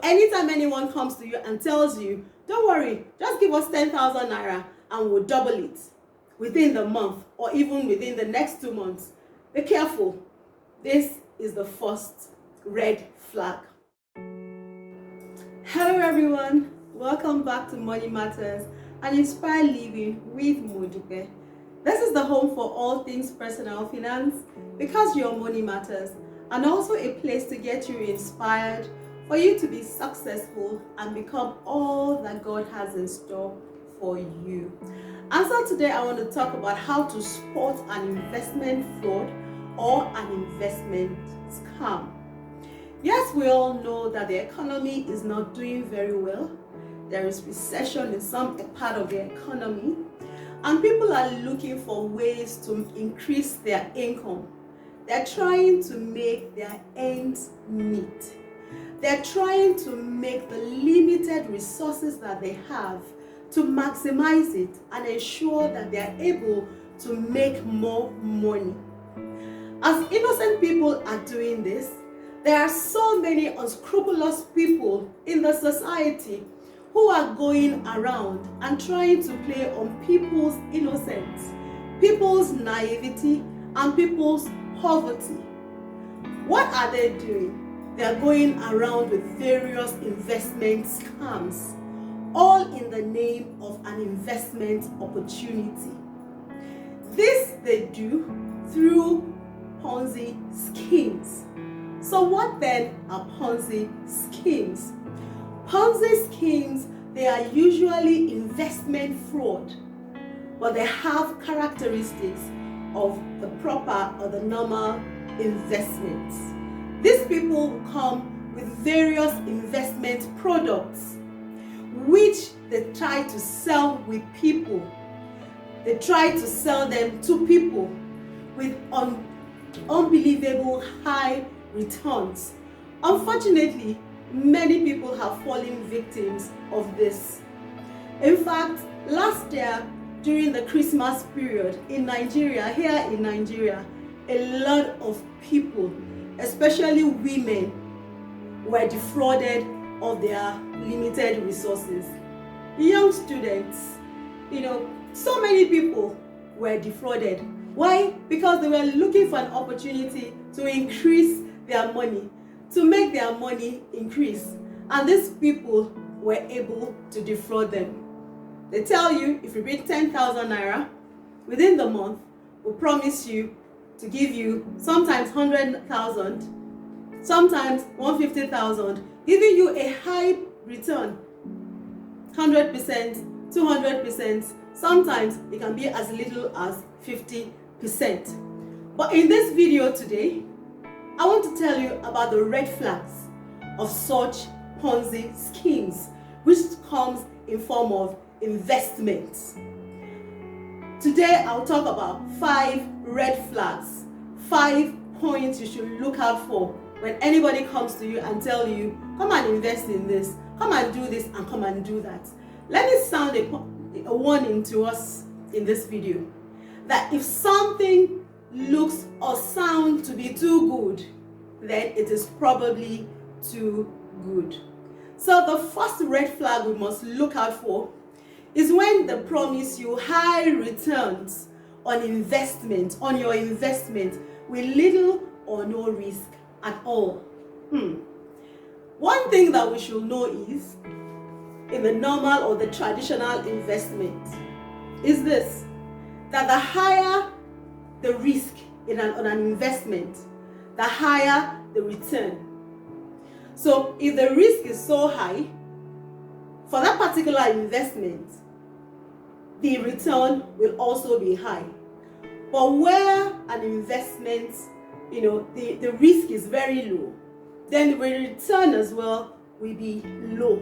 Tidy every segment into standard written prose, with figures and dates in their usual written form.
anytime anyone comes to you and tells you, don't worry, just give us 10,000 naira and we'll double it within the month or even within the next 2 months, be careful. This is the first red flag. Hello everyone, welcome back to Money Matters and Inspired Living with Modupe. This is the home for all things personal finance because your money matters, and also a place to get you inspired for you to be successful and become all that God has in store for you. And so today I want to talk about how to spot an investment fraud or an investment scam. Yes, we all know that the economy is not doing very well. There is recession in some part of the economy, and people are looking for ways to increase their income. They're trying to make their ends meet. They're trying to make the limited resources that they have to maximize it and ensure that they're able to make more money. As innocent people are doing this, there are so many unscrupulous people in the society who are going around and trying to play on people's innocence, people's naivety, and people's poverty. What are they doing? They are going around with various investment scams, all in the name of an investment opportunity. This they do through PONZI schemes. So what then are PONZI schemes? PONZI schemes, they are usually investment fraud, but they have characteristics of the proper or the normal investments. These people come with various investment products which they try to sell with people. They try to sell them to people with unbelievable high returns. Unfortunately, many people have fallen victims of this. In fact, last year during the Christmas period in Nigeria, a lot of people, especially women, were defrauded of their limited resources. Young students, so many people were defrauded. Why? Because they were looking for an opportunity to increase their money, to make their money increase, and these people were able to defraud them. They tell you, if you bring 10,000 naira within the month, we'll promise you to give you sometimes 100,000, sometimes 150,000, giving you a high return, 100%, 200%, sometimes it can be as little as 50%. But in this video today, I want to tell you about the red flags of such PONZI schemes, which comes in form of investments. Today, I'll talk about 5 red flags, 5 points you should look out for when anybody comes to you and tell you, come and invest in this, come and do this, and come and do that. Let me sound a warning to us in this video, that if something looks or sounds to be too good, then it is probably too good. So the first red flag we must look out for is when they promise you high returns on investment, on your investment, with little or no risk at all. One thing that we should know is, in the normal or the traditional investment, is this, that the higher the risk on an investment, the higher the return. So if the risk is so high for that particular investment, the return will also be high. But where an investment, the risk is very low, then the return as well will be low.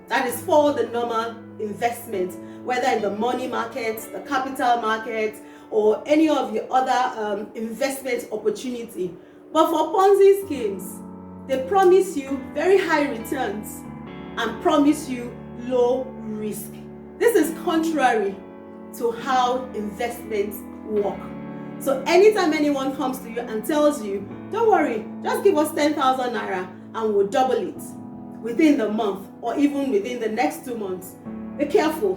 That is for the normal investment, whether in the money market, the capital market, or any of the other investment opportunity. But for PONZI schemes, they promise you very high returns and promise you low risk. This is contrary to how investments work. So anytime anyone comes to you and tells you, don't worry, just give us 10,000 naira and we'll double it within the month or even within the next 2 months, be careful.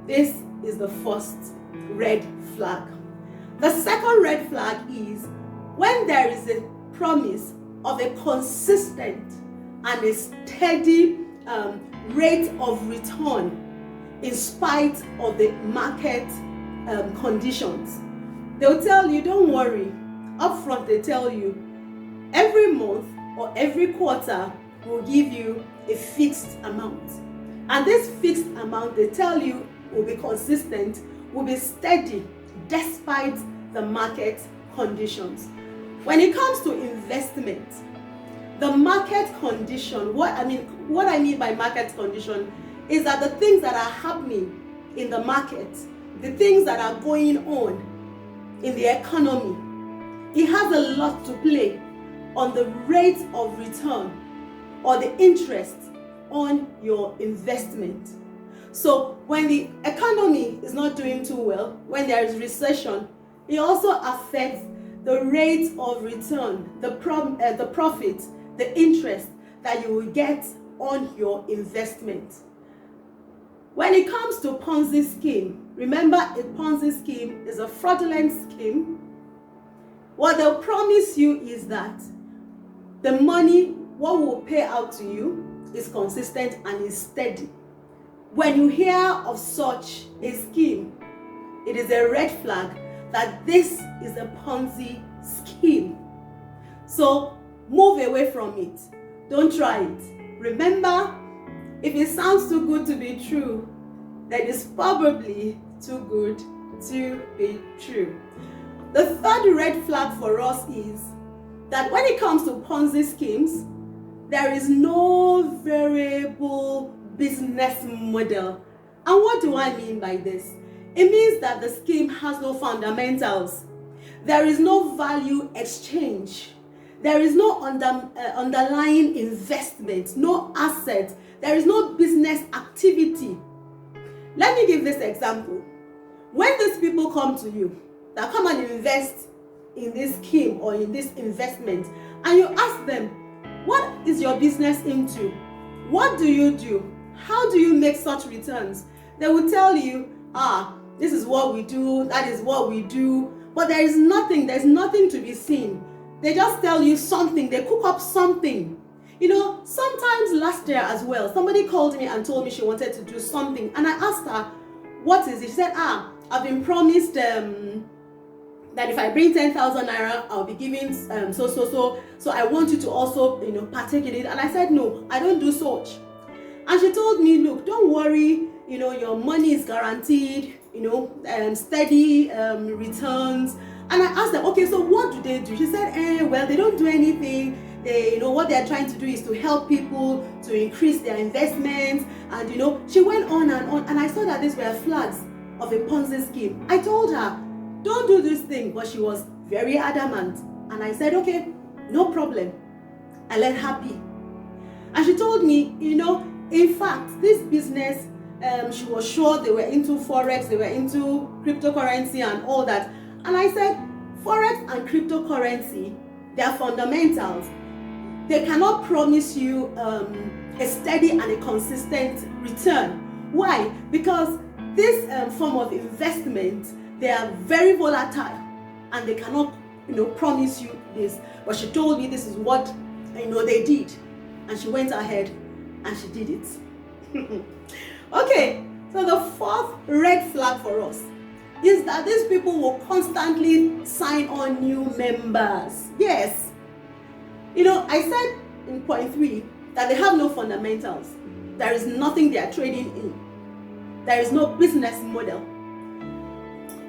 This is the first red flag. The second red flag is when there is a promise of a consistent and a steady rate of return in spite of the market conditions. They'll tell you, don't worry. Upfront, they tell you, every month or every quarter will give you a fixed amount. And this fixed amount, they tell you, will be consistent, will be steady despite the market conditions. When it comes to investment, the market condition, what I mean by market condition is that the things that are happening in the market, the things that are going on in the economy, it has a lot to play on the rate of return or the interest on your investment. So when the economy is not doing too well, when there is recession, it also affects the rate of return, the profit, the interest that you will get on your investment. When it comes to PONZI scheme, remember a PONZI scheme is a fraudulent scheme. What they'll promise you is that the money, what will pay out to you, is consistent and is steady. When you hear of such a scheme, it is a red flag that this is a PONZI scheme. So move away from it. Don't try it. Remember, if it sounds too good to be true, then it's probably too good to be true. The third red flag for us is that when it comes to PONZI schemes, there is no variable business model. And what do I mean by this? It means that the scheme has no fundamentals. There is no value exchange. There is no underlying investment, no asset. There is no business activity. Let me give this example. When these people come to you, that come and invest in this scheme or in this investment, and you ask them, what is your business into? What do you do? How do you make such returns? They will tell you, this is what we do, that is what we do, but there's nothing to be seen. They just tell you something, they cook up something. You know, sometimes last year as well, somebody called me and told me she wanted to do something, and I asked her, what is it? She said, I've been promised that if I bring 10,000 naira, I'll be giving so I want you to also, partake in it. And I said, no, I don't do such. And she told me, look, don't worry, your money is guaranteed, steady returns. And I asked them, okay, so what do they do? She said, well, they don't do anything. They, what they're trying to do is to help people to increase their investments. And, she went on. And I saw that these were flags of a PONZI scheme. I told her, don't do this thing. But she was very adamant. And I said, okay, no problem. I let her be. And she told me, in fact, this business, she was sure they were into Forex, they were into cryptocurrency and all that. And I said, Forex and cryptocurrency, they are fundamentals. They cannot promise you a steady and a consistent return. Why? Because this form of investment, they are very volatile and they cannot, promise you this. But she told me this is what, they did. And she went ahead and she did it. Okay, so the fourth red flag for us is that these people will constantly sign on new members. Yes. I said in point 3 that they have no fundamentals. There is nothing they are trading in. There is no business model.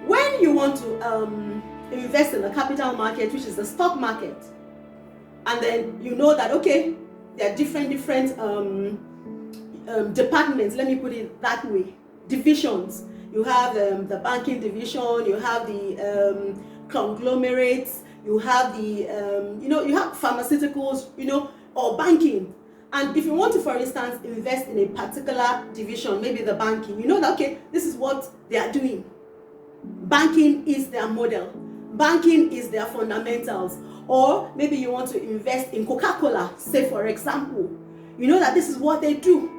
When you want to invest in the capital market, which is the stock market, and then you know that, okay, there are different departments, let me put it that way, divisions. You have the banking division, you have the conglomerates, you have the, you have pharmaceuticals, or banking. And if you want to, for instance, invest in a particular division, maybe the banking, you know that, okay, this is what they are doing. Banking is their model. Banking is their fundamentals. Or maybe you want to invest in Coca-Cola, say for example. you know that this is what they do.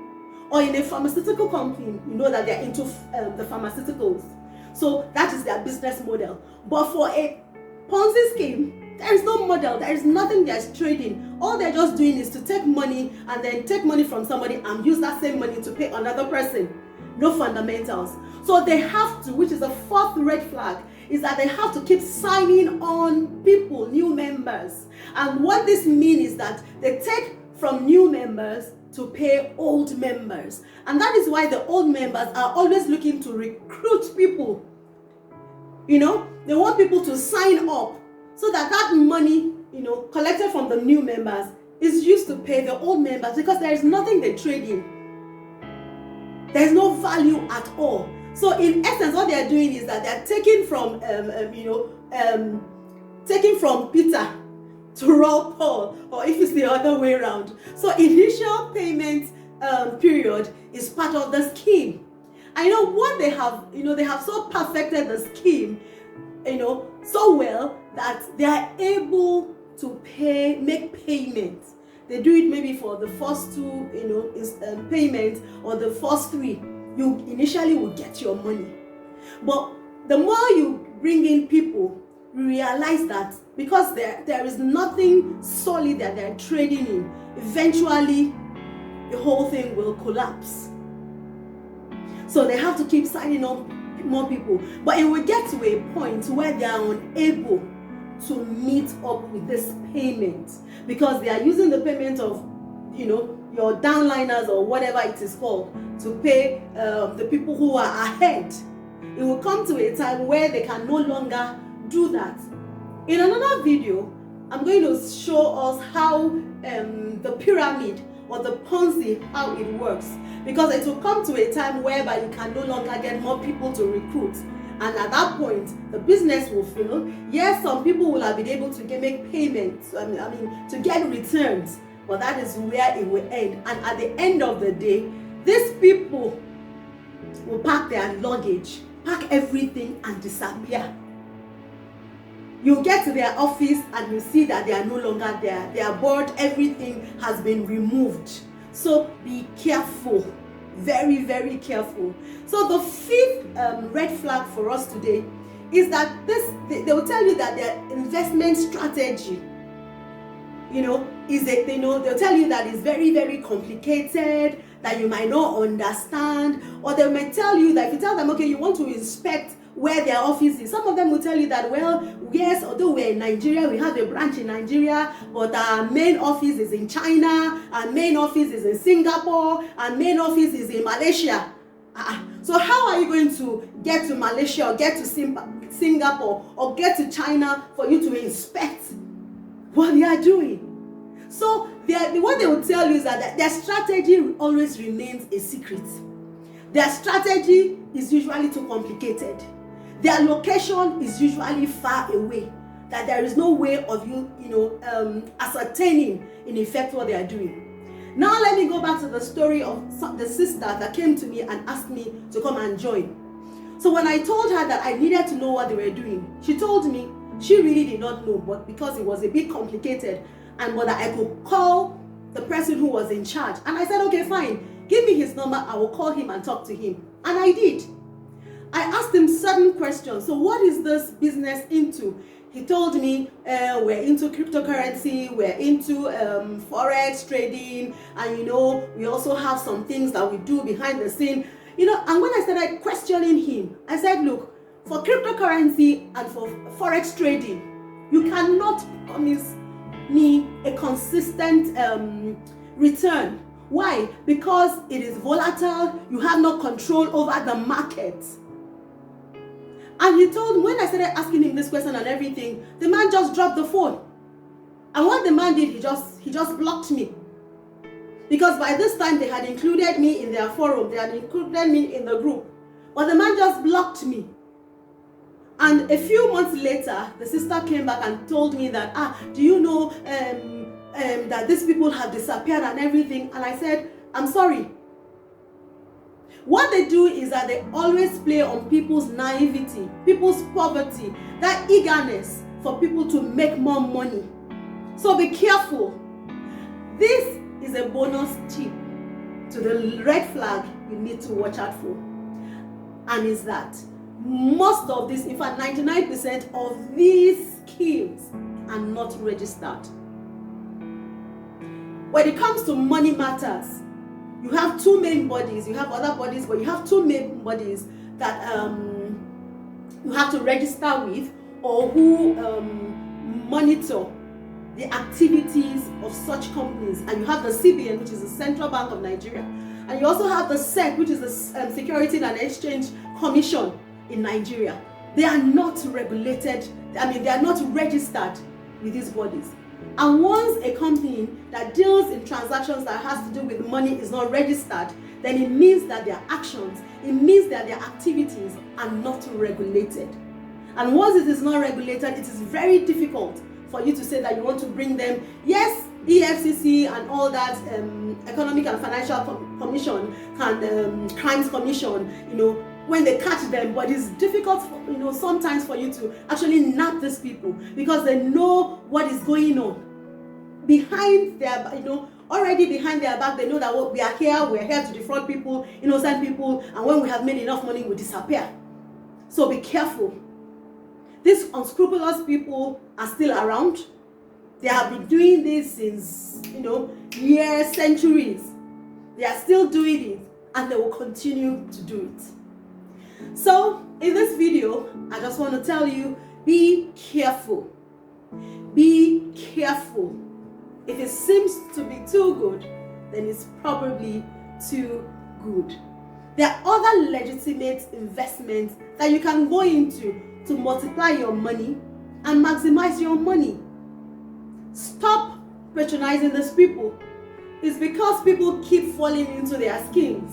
Or in a pharmaceutical company, you know that they're into the pharmaceuticals. So that is their business model. But for a Ponzi scheme, there is no model, there is nothing there's trading. All they're just doing is to take money and then take money from somebody and use that same money to pay another person. No fundamentals. So they have to, which is the fourth red flag, is that they have to keep signing on people, new members. And what this means is that they take from new members to pay old members. And that is why the old members are always looking to recruit people. You know, they want people to sign up so that that money, you know, collected from the new members is used to pay the old members, because there is nothing they trade in. There is no value at all. So in essence, what they are doing is that they are taking from, taking from Peter to rob Paul, or if it's the other way around. So initial payment period is part of the scheme. I know what they have, you know, they have so perfected the scheme, you know, so well that they are able to make payments. They do it maybe for the first two, you know, payments, or the first three. You initially will get your money. But the more you bring in people, you realize that because there is nothing solid that they're trading in, eventually the whole thing will collapse. So they have to keep signing up more people. But it will get to a point where they are unable to meet up with this payment, because they are using the payment of, you know, your downliners or whatever it is called to pay the people who are ahead. It will come to a time where they can no longer do that. In another video, I'm going to show us how the pyramid or the Ponzi, how it works, because it will come to a time whereby you can no longer get more people to recruit, and at that point the business will fail. Yes, some people will have been able to make payments, I mean to get returns, but that is where it will end. And at the end of the day, these people will pack their luggage, pack everything and disappear. You get to their office and you see that they are no longer there. They are bored, everything has been removed. So be careful, very, very careful. So the fifth red flag for us today is that they will tell you that their investment strategy, you know, they'll tell you that it's very, very complicated, that you might not understand, or they might tell you that if you tell them, okay, you want to inspect where their office is, some of them will tell you that, well, yes, although we're in Nigeria, we have a branch in Nigeria, but our main office is in China, our main office is in Singapore, our main office is in Malaysia. So how are you going to get to Malaysia, or get to Singapore, or get to China for you to inspect what they are doing? So what they will tell you is that their strategy always remains a secret. Their strategy is usually too complicated. Their location is usually far away, that there is no way of you ascertaining in effect what they are doing. Now let me go back to the story of the sister that came to me and asked me to come and join. So when I told her that I needed to know what they were doing, she told me she really did not know, but because it was a bit complicated, and whether I could call the person who was in charge. And I said, okay, fine, give me his number, I will call him and talk to him. And I did. I asked him certain questions. So what is this business into? He told me we're into cryptocurrency, we're into forex trading, and we also have some things that we do behind the scene. And when I started questioning him, I said, look, for cryptocurrency and for forex trading, you cannot promise me a consistent return. Why? Because it is volatile, you have no control over the market. And he told me, when I started asking him this question and everything, the man just dropped the phone. And what the man did, he just blocked me. Because by this time they had included me in their forum, they had included me in the group. But the man just blocked me. And a few months later, the sister came back and told me that, do you know that these people have disappeared and everything? And I said, I'm sorry. What they do is that they always play on people's naivety, people's poverty, that eagerness for people to make more money. So be careful. This is a bonus tip to the red flag you need to watch out for. And is that most of this, in fact 99% of these schemes are not registered. When it comes to money matters, you have two main bodies. You have other bodies, but you have two main bodies that you have to register with, or who monitor the activities of such companies. And you have the CBN, which is the Central Bank of Nigeria, and you also have the SEC, which is the Securities and Exchange Commission in Nigeria. They are not regulated. They are not registered with these bodies. And once a company that deals in transactions that has to do with money is not registered, then it means that their actions, it means that their activities are not regulated. And once it is not regulated, it is very difficult for you to say that you want to bring them. Yes, EFCC and all that, Economic and Financial Commission, and Crimes Commission, when they catch them, but it's difficult, sometimes for you to actually nab these people, because they know what is going on behind their, already behind their back. They know that we're here to defraud people, innocent people, and when we have made enough money, we disappear. So be careful. These unscrupulous people are still around. They have been doing this since, years, centuries. They are still doing it, and they will continue to do it. So in this video, I just want to tell you, be careful. Be careful. If it seems to be too good, then it's probably too good. There are other legitimate investments that you can go into to multiply your money and maximize your money. Stop patronizing these people. It's because people keep falling into their schemes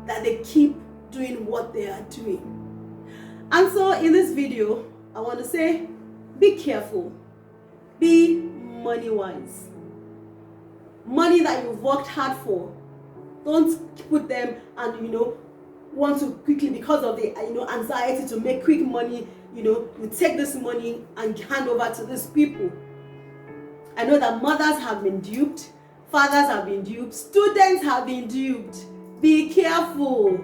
that they keep doing what they are doing. And so in this video, I want to say, be careful. Be money wise. Money that you've worked hard for, don't put them and want to quickly, because of the anxiety to make quick money, you take this money and hand over to these people. I know that mothers have been duped, fathers have been duped, students have been duped. Be careful.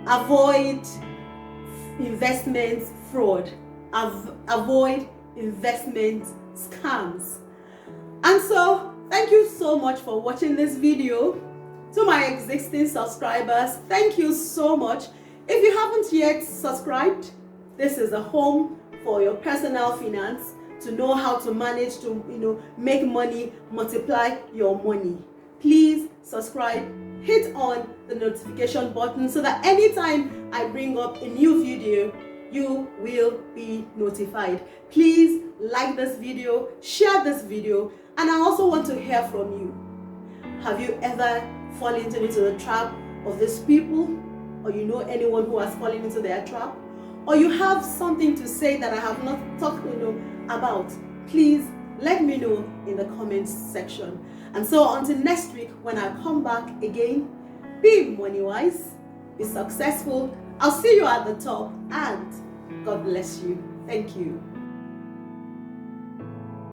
Avoid investment fraud. Avoid investment scams. And so, thank you so much for watching this video. To my existing subscribers, thank you so much. If you haven't yet subscribed, this is a home for your personal finance, to know how to manage to make money, multiply your money. Please subscribe, hit on the notification button so that anytime I bring up a new video, you will be notified. Please like this video, share this video, and I also want to hear from you. Have you ever fallen into the trap of these people, or anyone who has fallen into their trap, or you have something to say that I have not talked about? Please let me know in the comments section. And so until next week, when I come back again, be money wise, be successful. I'll see you at the top, and God bless you. Thank you.